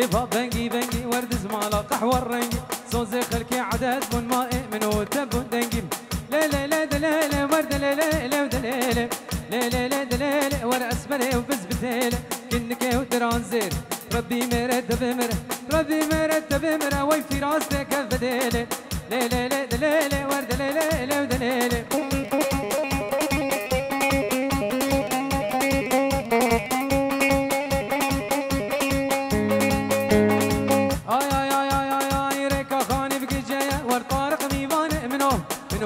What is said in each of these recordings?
كيفها بنجي بنجي ورد زمالة قحوة الرنجي صوزي خلكي عدد بن مائي من وتبون دنجي لا لا لا دلالة ورد لا لا لا ودلالة لا لا لا دلالة ورا أسمرة وبزبتالة كنك ودران زير ربي مرتب مرة ربي مرتب مرة وي في راسك بدالة لا لا لا دلالة ورد لا لا لا ودلالة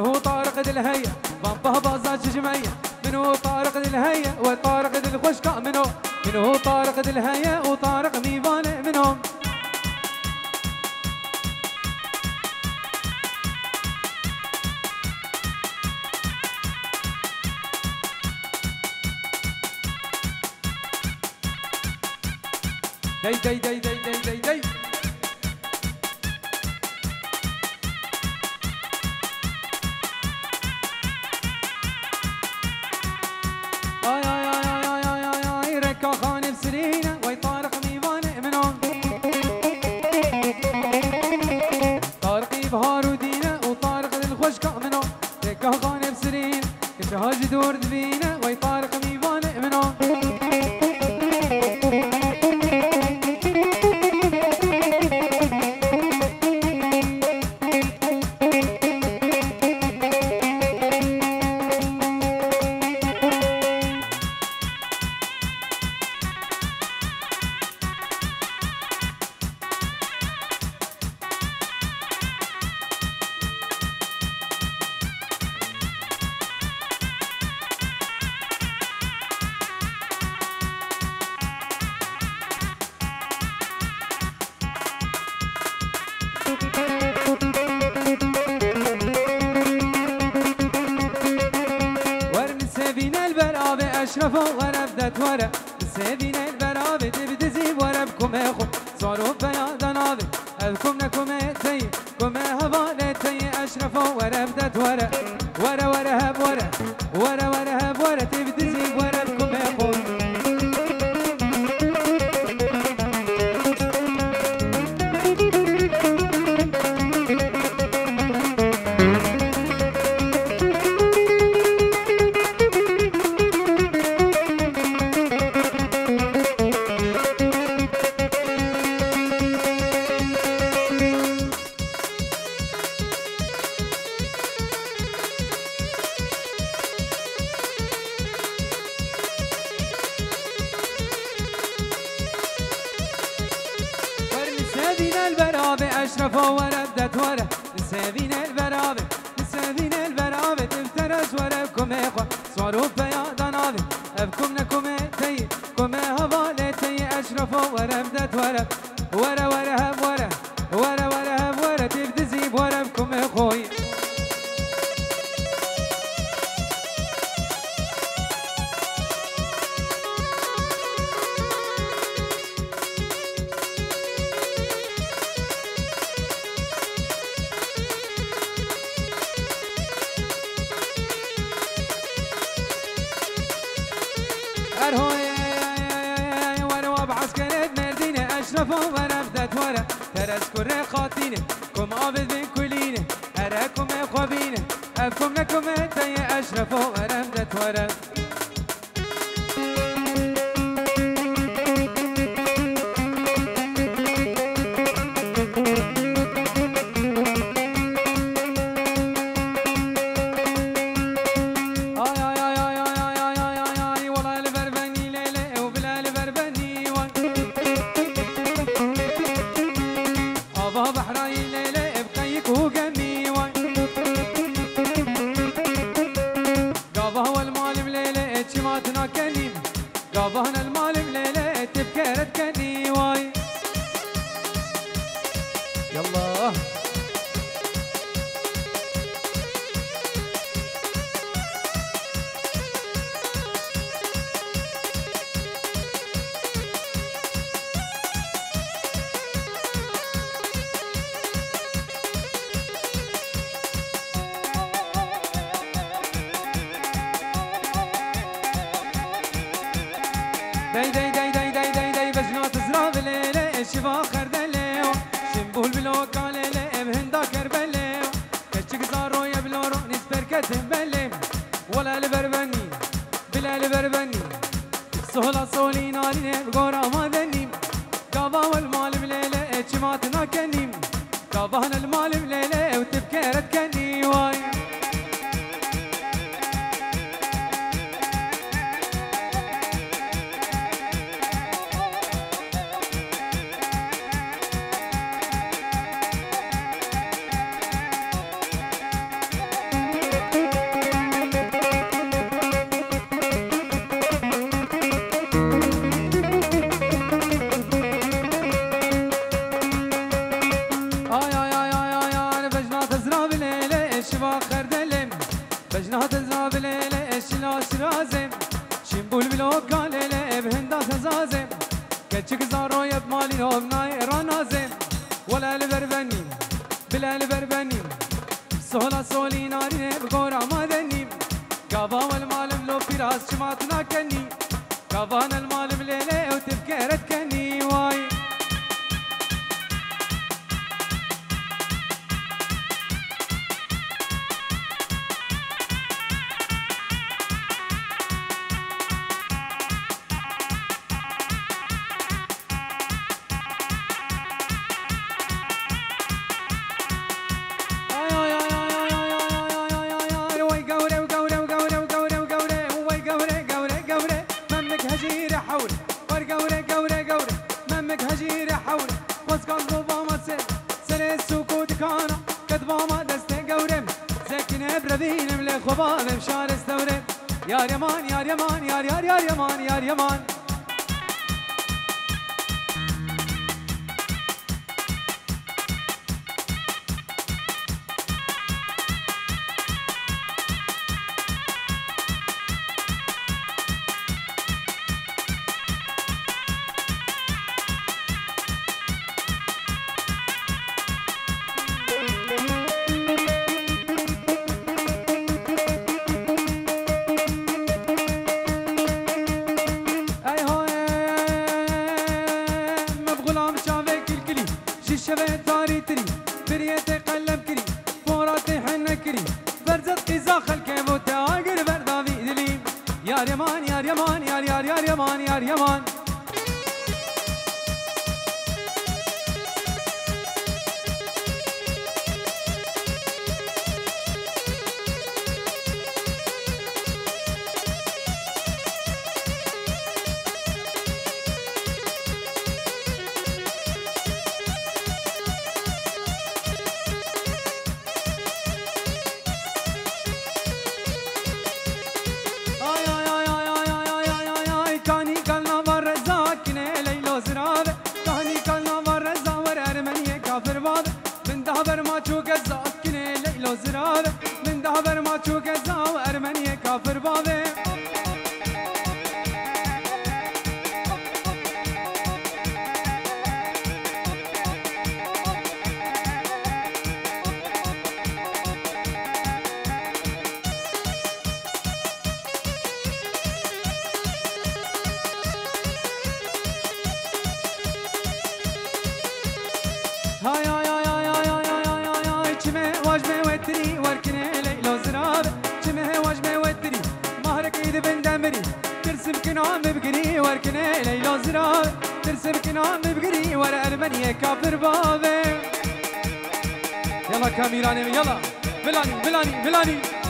منو طارق ذي الهيا بابا بازاج جمعية منو طارق ذي الهيا وطارق ذي الخشكة منو طارق ذي الهيا وطارق ميبان منهم دي دي دي دي دي دي دي هاجي دور دبينا وي طارق ميبان منهم أشرفوا وربدت ورا سيبين البرابة تبتزي وربكم أخو صاروا بياض ناظر أذكم لكم تي كم هبالة تي أشرفوا وربدت ورا ورا ورا هب ورا ورا ورا هب ورا تبتزي وربكم أخو أشرفوا وربدت ورا نسابين البرابة نسابين البرابة تفترس وربكم إخوة صاروا بياض ناظر أبكم لكم تي كم هبالة تي أشرفوا وربدت ورا ورا ورا هب ورا ورا ورا هب ورا تبتزي بوربكم إخوي أشرفوا وربدت ورا ترسكر خاطينه كم عابد من كلينه أراكم إخوابينه أبكم لكم تي أشرفوا وربدت ورا قابهنا المعلم ليلة تبكرت كني واي يلا داي داي داي داي داي داي داي بجنات زرار شبا خردلي شنبول بلوكال لي بهندا كربلي كشك زارو يبلورو نسبر كتبلي ولا البربني بلا البربني سهلا سولي ناري بقورا مدني كابا والمال بليلة شماتنا كنيم كابانا المال بليلة وتبكرت كني واي رازم شنبول بلوكا ليلة بهندا تزازم كتشك زارو يب مالي نوم نايرا نازم ولا البربني بلا البربني سهلا سولي ناري بقورا مدني كابا والمال بلو في راس شماتنا كني كابانا المال بليلة وتبكرت كني واي خبالم شار استورم يار يمان يار يمان يار يار يار يمان يار يمان يار يمان يار يمان يار يار يار يمان يار يمان من دهبر ما چوك زاو ارمني كافر بابه هاي هاي هاي هاي هاي هاي هاي چمه واجمه وتري وركنه ليلو زراب چمه واجمه وتري مهرك ايد بندمري ترسم كنام بقري وركنه ليلو زراب ترسم كنام بقري ور المانيا كافر بابه يلا كاميراني يلا بلاني بلاني بلاني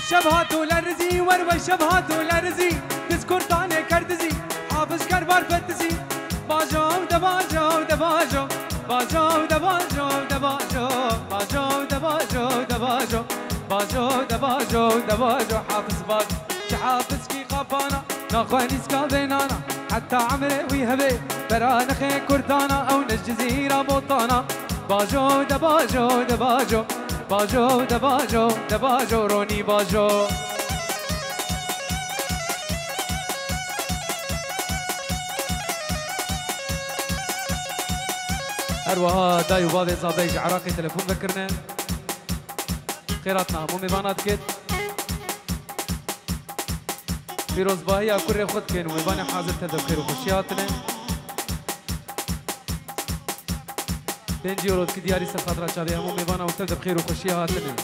شبهاتو لرزي ورو شبهاتو لرزي تذكر طاني كردزي حافظ كربار فتزي باجو دباجو دباجو باجو دباجو دباجو باجو دباجو دباجو باجو دباجو دباجو حافظ باج حافظ كي قفانا ناخوانيس كابينانا حتى عمري ويهبي برا نخي كردانا او نجزيرة بوطانا باجو دباجو دباجو باجو دباجو دباجو روني باجو هروها داي وبابي زابيج عراقي تلفون بكرنا خيراتنا همومي بانات كد فيروز باهي أكوري خود كين ومباني حاضر تدب خير وخشياتنا بنجي ورود كدياري سفاترة شابي همومي بانا وتدب خير وخشياتنا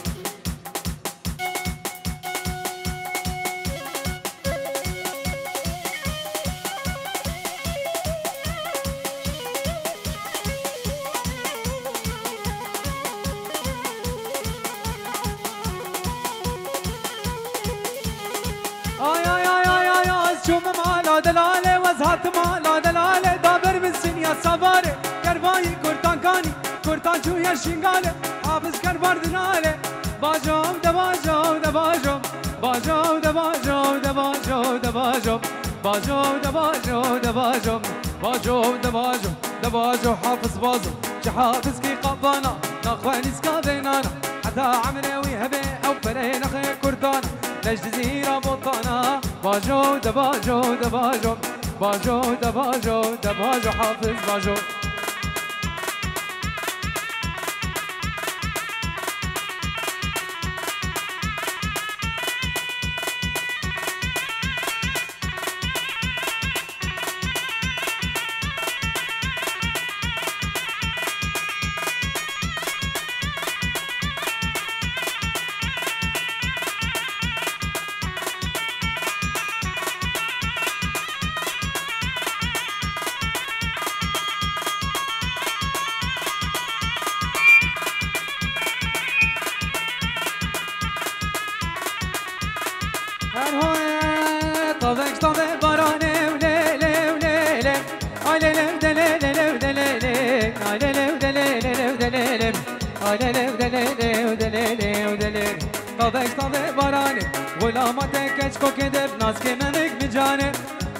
دلاله وزهات ما لا دلاله دابر بالسن يا صباري كرباي كرتان كاني كرتان شو يا شنغاله حافظ كربار دلاله باجوم دباجوم دباجوم باجوم دباجوم دباجوم دباجوم باجوم دباجوم دباجوم باجوم دباجوم دباجوم حافظ بازو شحافظ كي قبانا ناخوانيس كابينانا حتى عمري ويهبي او فرين اخي كرتان ليش جزيرة بطانا باجو دباجو دباجو باجو دباجو دباجو حافظ باجو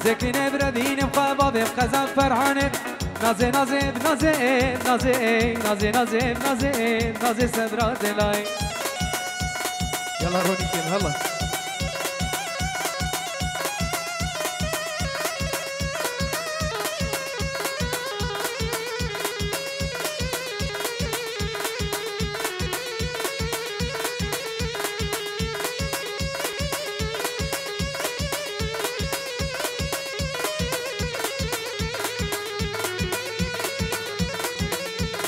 زكينا بردين مخابا بخزان فرحانه نازي نازي نازي نازي نازي نازي نازي نازي صدرات لاي يلا روني كيم هلا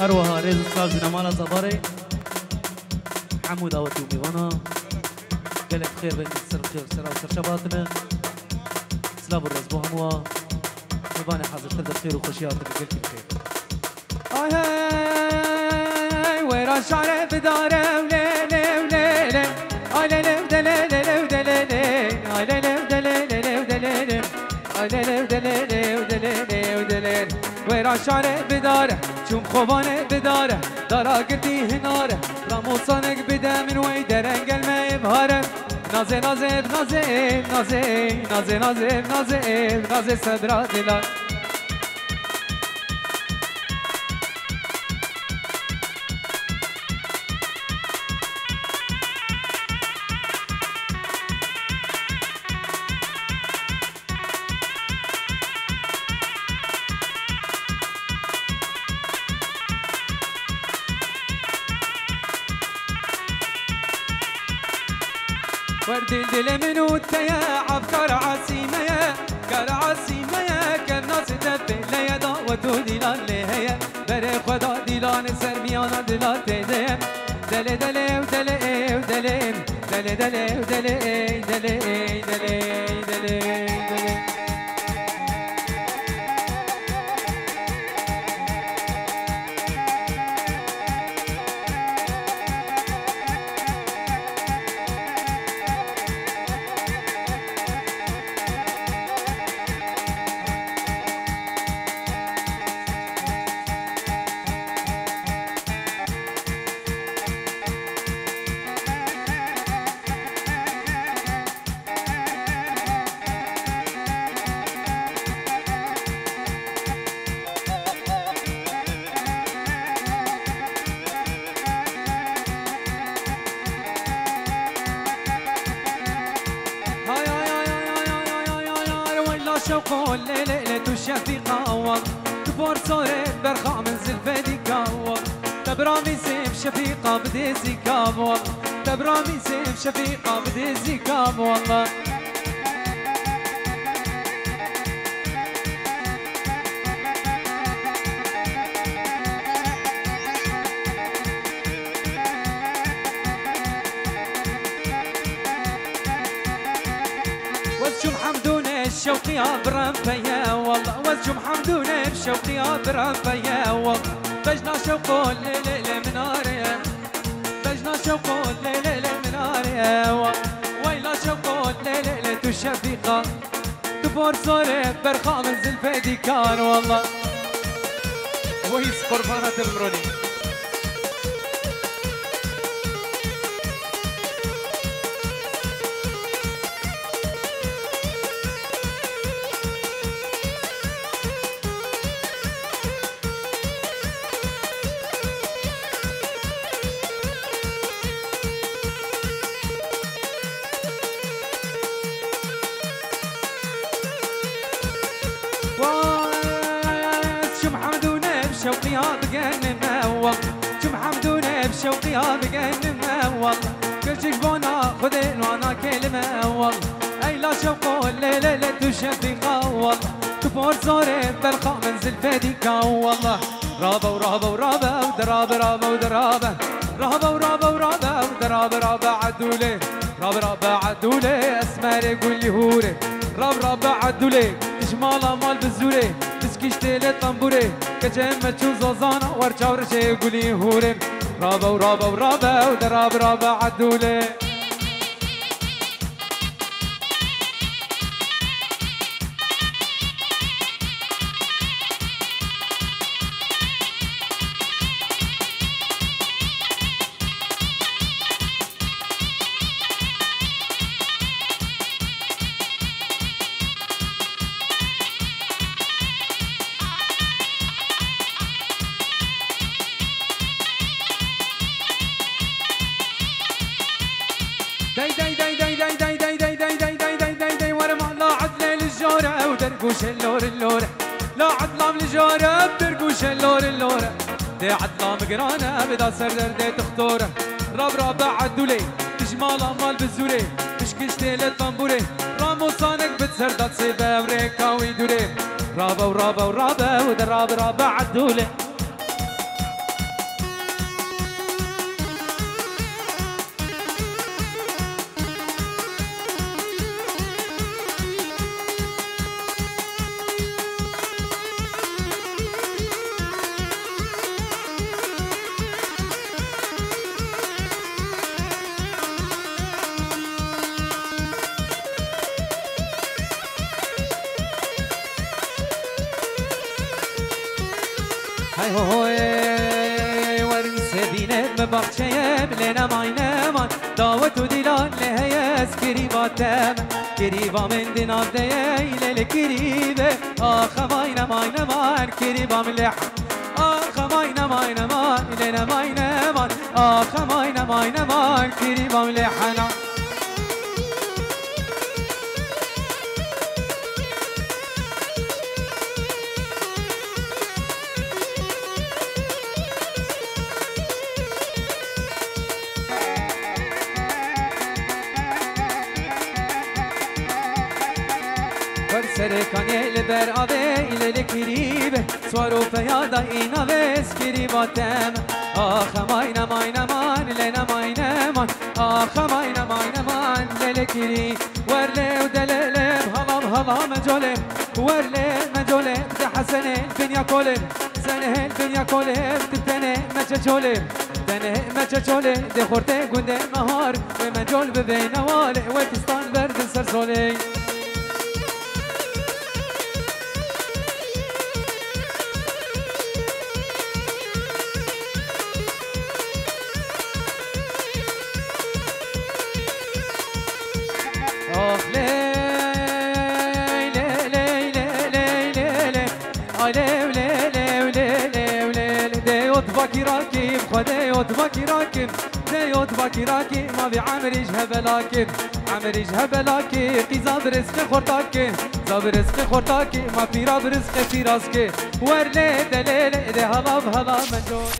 أروها ريز الصال زنمالا زباري حمود أوتي وميوانا قلب خير بين السر خير سرا وسر شباتنا سلاب الرز بوهموا ميباني حاضر تبدأ خير وخشياتك قلت بخير هاي هاي ويرا شعري بداره وليلي وليلي هاي ليلي ودليلي ودليلي هاي ليلي ودليلي ودليلي هاي ليلي ودليلي ودليلي ودليلي ويرا شعري بداره شوم خوانه بداره دارا قرتي هناره راموسانك بدا من وي درنگ الماء بهاره نازي نازي نازي نازي نازي نازي نازي نازي صدرات لا ورد الدل منوت يا عبكر عسيمة يا كر عسيمة يا كالناس تبين ليا دعوة ديلان لهيا بري خدا ديلان سرميانا دلال تدين دلي دلي ودلي ودلي دلي دلي ودلي دلي دلي دلي شوقون ليلة تشافي قوض تفور صورت برخا من زلفة كاول تبرامي سيف شفيقة بديزي كاب والله تبرامي سيف شفيقة بديزي كاب والله وزجم حمدوني الشوقي أبرم فيا والله وزجم حمدوني الشوقي أبرم فيا والله بجنا شوقو الليلة مناريا بجنا شوقو الليلة مناريا ويلا شوقو الليلة تشفيقة تفور صورت برخا من زلفة ديكار والله ويس قربانات المروني بشوقي بجنن والله شو محمدوني بشوقي بجنن والله كل جبونا خذين وانا كلمة والله اي لا شوقو الليلة لا تشفيقة والله تفور صورت برخا من زلفة ديكا والله رابا ورابا ورابا ودرابا رابا ودرابا رابا ورابا ورابا ودرابا رابا عدولي رابا رابا عدولي اسمر يقول لي هوري راب رابا عدولي اجمالا مال بزوري بسكشتي للطنبوري كجمة شو زوزانا ورجع ورجع يقولي هوري رابا ورابا ورابا ودراب رابا عدولي داي داي داي داي داي داي داي داي داي داي داي داي داي داي ورا ما لا عدله للجوره ودرقوش اللور اللوره لا عدله للجوره بدرقوش اللور اللوره دي عدله مقرانه بدا سردر دي تختوره راب راب عدولي تجمال مال بالزوري مش كشتي للطنبوري رامو صانك بتسردات سيبه امريكا ويدوري رابا ورابا ورابا ودراب رابا عدولي هاي هوي ورنسة بينات ببخشة بلنا معينا من دعوت ودلال لهياس كريبة تام كريبة من دينار ديالي لكريبة آخ ماينا ماينا مان كريبة من لحن آخ ماينا ماينا مان لنا ماينا مان آخ ماينا ماينا مان كريبة من لحنا سرکانی لبر آبی لکریبه سوارو فیادا اینا بس کریباتم آخ ماین ماین مان لنا ماین مان آخ ماین ماین مان لکری ورله ودلله هلام هلام جوله ورله مجوله حسن الدنيا كله سنه الدنيا كله تتنه مججوله تنه مججوله ده خورته گنده مهار و مجول ببین واله و تستان برد سرسوله ديوت باكي راكب خديوت باكي راكب ديوت باكي راكب ما في عمري جهبلاكب عمري جهبلاكب قي زاب رزق خورتاكب زاب رزق خورتاكب ما في راب رزق في راسك ورلي دليل ده هلا بهلا من جون